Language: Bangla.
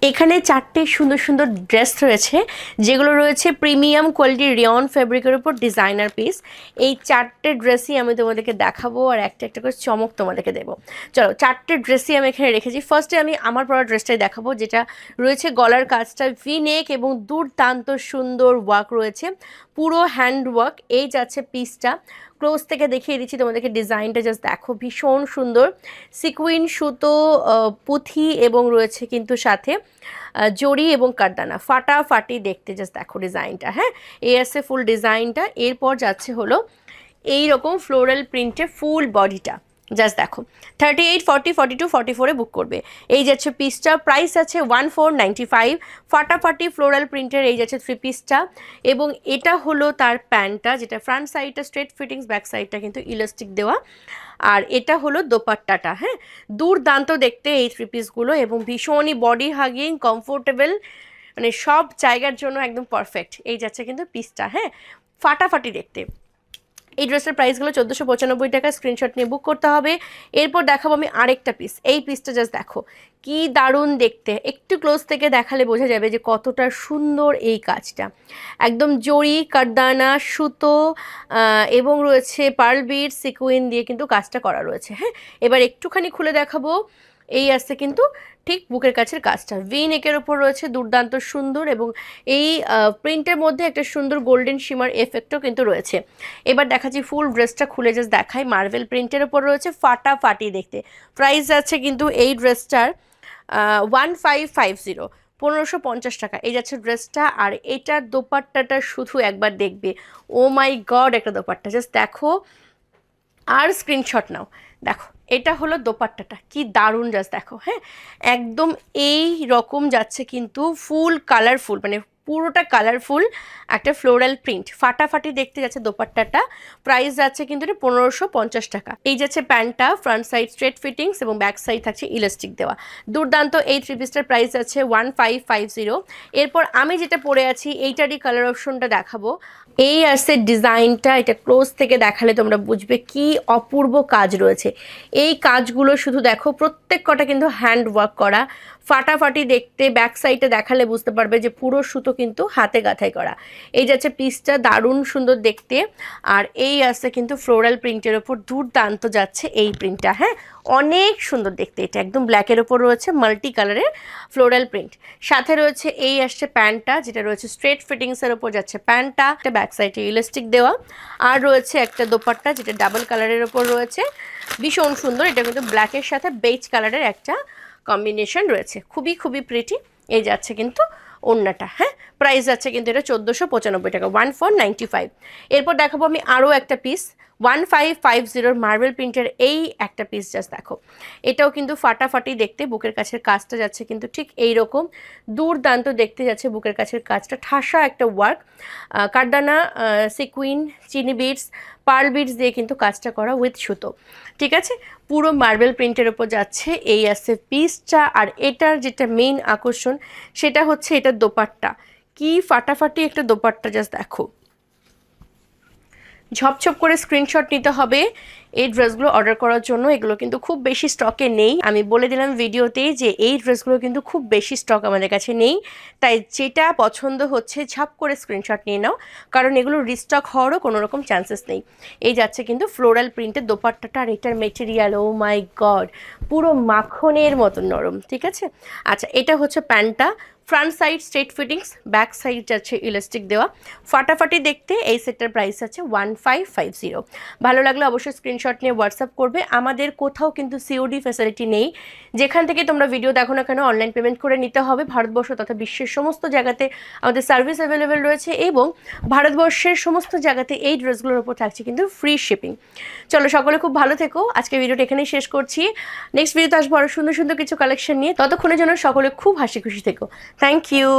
এখানে চারটে সুন্দর সুন্দর ড্রেস রয়েছে, যেগুলো রয়েছে প্রিমিয়াম কোয়ালিটির রিয়ন ফেব্রিকের উপর ডিজাইনার পিস। এই চারটে ড্রেসই আমি তোমাদেরকে দেখাবো আর একটা একটা করে চমক তোমাদেরকে দেবো। চলো, চারটে ড্রেসই আমি এখানে রেখেছি। ফার্স্টে আমি আমার পরা ড্রেসটাই দেখাবো, যেটা রয়েছে গলার কাজটা ভি নেক এবং দুর্দান্ত সুন্দর ওয়ার্ক রয়েছে, পুরো হ্যান্ড ওয়ার্ক। এই যাচ্ছে পিসটা, ক্লোজ থেকে দেখিয়ে দিচ্ছি তোমাদেরকে। ডিজাইনটা জাস্ট দেখো, ভীষণ সুন্দর। সিকুইন সুতো, পুঁথি এবং রয়েছে কিন্তু সাথে জড়ি এবং কারদানা, ফাটাফাটি দেখতে। জাস্ট দেখো ডিজাইনটা। হ্যাঁ, এই আছে ফুল ডিজাইনটা। এরপর যাচ্ছে হলো এই রকম ফ্লোরাল প্রিন্টে ফুল বডিটা। জাস্ট দেখো, 38, 40, 42, 44-এ বুক করবে। এই যাচ্ছে পিসটা, প্রাইস আছে 1495। ফাটাফাটি ফ্লোরাল প্রিন্টের এই যাচ্ছে 3 পিসটা। এবং এটা হলো তার প্যান্টটা, যেটা ফ্রন্ট সাইডটা স্ট্রেট ফিটিংস, ব্যাক সাইডটা কিন্তু ইলাস্টিক দেওয়া। আর এটা হলো দোপাট্টাটা। হ্যাঁ, দুর্দান্ত দেখতে এই 3 পিসগুলো এবং ভীষণই বডি হাগিং, কমফোর্টেবল, মানে সব জায়গার জন্য একদম পারফেক্ট। এই যাচ্ছে কিন্তু পিসটা। হ্যাঁ, ফাটাফাটি দেখতে। এই ড্রেসের প্রাইসগুলো 1495 টাকা। স্ক্রিনশট নিয়ে বুক করতে হবে। এরপর দেখাবো আমি আরেকটা পিস। এই পিসটা জাস্ট দেখো, কি দারুণ দেখতে। একটু ক্লোজ থেকে দেখালে বোঝা যাবে যে কতটা সুন্দর এই কাজটা। একদম জড়ি, কারদানা, সুতো এবং রয়েছে পার্ল বিড, সিকুইন দিয়ে কিন্তু কাজটা করা রয়েছে। হ্যাঁ, এবার একটুখানি খুলে দেখাবো। এই আসছে কিন্তু ঠিক বুকের কাছের কাজটা, ভি নেকের ওপর রয়েছে, দুর্দান্ত সুন্দর। এবং এই প্রিন্টের মধ্যে একটা সুন্দর গোল্ডেন শিমার এফেক্টও কিন্তু রয়েছে। এবার দেখাচ্ছি ফুল ড্রেসটা খুলে জাস্ট দেখাই। মার্বেল প্রিন্টের ওপর রয়েছে, ফাটাফাটি দেখতে। প্রাইস আছে কিন্তু এই ড্রেসটার 1550, 1550 টাকা। এই যাচ্ছে ড্রেসটা। আর এটার দোপাট্টাটা শুধু একবার দেখবে, ও মাই গড, একটা দোপাট্টা জাস্ট দেখো আর স্ক্রিনশট নাও। দেখো, এটা হলো দোপাট্টাটা, কি দারুণ জাস্ট দেখো। হ্যাঁ, একদম এই রকম যাচ্ছে কিন্তু ফুল কালারফুল, মানে পুরোটা কালারফুল একটা ফ্লোরাল প্রিন্ট, ফাটাফাটি দেখতে যাচ্ছে দোপাট্টাটা। প্রাইস যাচ্ছে কিন্তু এটা 1550 টাকা। এই যাচ্ছে প্যান্টটা, ফ্রন্ট সাইড স্ট্রেট ফিটিংস এবং ব্যাক সাইড থাকছে ইলাস্টিক দেওয়া। দুর্দান্ত এই 3 পিসটার প্রাইস আছে 1550। এরপর আমি যেটা পরে আছি এইটারই কালার অপশনটা দেখাবো। এই আসছে ডিজাইনটা, এটা ক্লোজ থেকে দেখালে তোমরা বুঝবে কি অপূর্ব কাজ রয়েছে। এই কাজগুলো শুধু দেখো, প্রত্যেক কটা কিন্তু হ্যান্ড ওয়ার্ক করা, ফাটাফাটি দেখতে। ব্যাক সাইডে দেখালে বুঝতে পারবে যে পুরো সুতো কিন্তু হাতে গাঁথাই করা। এই যাচ্ছে পিসটা, দারুণ সুন্দর দেখতে। আর এই আসছে কিন্তু ফ্লোরাল প্রিন্টের ওপর দুর্দান্ত যাচ্ছে এই প্রিন্টটা। হ্যাঁ, অনেক সুন্দর দেখতে। এটা একদম ব্ল্যাকের ওপর রয়েছে মাল্টি কালারের ফ্লোরাল প্রিন্ট। সাথে রয়েছে এই আসছে প্যান্টটা, যেটা রয়েছে স্ট্রেট ফিটিংসের ওপর যাচ্ছে প্যান্টটা, একটা ব্যাক সাইডে ইলাস্টিক দেওয়া। আর রয়েছে একটা দোপাট্টা, যেটা ডাবল কালারের ওপর রয়েছে, ভীষণ সুন্দর। এটা কিন্তু ব্ল্যাকের সাথে বেজ কালারের একটা কম্বিনেশন রয়েছে, খুবই খুবই প্রিটি। এই যাচ্ছে কিন্তু ওড়নাটা। হ্যাঁ, প্রাইস যাচ্ছে কিন্তু এটা 1495 টাকা, 1495। এরপর দেখাবো আমি আরও একটা পিস, 1550 মার্বেল প্রিন্টের এই একটা পিস জাস্ট দেখো। এটাও কিন্তু ফাটাফাটি দেখতে, বুকের কাছের কাজটা যাচ্ছে কিন্তু ঠিক এই রকম দুর্দান্ত দেখতে যাচ্ছে বুকের কাছের কাজটা। ঠাসা একটা ওয়ার্ক, কারদানা, সিকুইন, চিনি বিডস, পার্ল বিডস দিয়ে কিন্তু কাজটা করা উইথ সুতো। ঠিক আছে, পুরো মার্বেল প্রিন্টের ওপর যাচ্ছে এই আছে পিসটা। আর এটার যেটা মেইন আকর্ষণ সেটা হচ্ছে এটার দোপাট্টা, কি ফাটাফাটি একটা দোপাট্টা জাস্ট দেখো। ঝপঝপ করে স্ক্রিনশট নিতে হবে এই ড্রেসগুলো অর্ডার করার জন্য। এগুলো কিন্তু খুব বেশি স্টকে নেই, আমি বলে দিলাম ভিডিওতেই যে এই ড্রেসগুলো কিন্তু খুব বেশি স্টক আমাদের কাছে নেই। তাই যেটা পছন্দ হচ্ছে ঝাপ করে স্ক্রিনশট নিয়ে নাও, কারণ এগুলো রিস্টক হওয়ারও কোনো রকম চান্সেস নেই। এই যাচ্ছে কিন্তু ফ্লোরাল প্রিন্টের দোপাট্টাটা। আর এটার মেটেরিয়াল, ও মাই গড, পুরো মাখনের মতন নরম। ঠিক আছে, আচ্ছা, এটা হচ্ছে প্যান্টটা, front side straight fittings, back side যাচ্ছে ইলাস্টিক দেওয়া, ফাটাফাটি দেখতে। এই সেটটার প্রাইস আছে 1550। ভালো লাগলে অবশ্যই স্ক্রিনশট নিয়ে হোয়াটসঅ্যাপ করবে। আমাদের কোথাও কিন্তু সিওডি ফ্যাসিলিটি নেই, যেখান থেকে তোমরা ভিডিও দেখো না কেন অনলাইন পেমেন্ট করে নিতে হবে। ভারতবর্ষ তথা বিশ্বের সমস্ত জায়গাতে আমাদের সার্ভিস অ্যাভেলেবেল রয়েছে এবং ভারতবর্ষের সমস্ত জায়গাতে এই ড্রেসগুলোর উপর থাকছে কিন্তু ফ্রি শিপিং। চলো, সকলে খুব ভালো থেকো। আজকে ভিডিওটা এখানেই শেষ করছি। নেক্সট ভিডিওতে আসবো আরও সুন্দর সুন্দর কিছু কালেকশন নিয়ে। ততক্ষণের জন্য সকলে খুব হাসি খুশি থেকো। Thank you.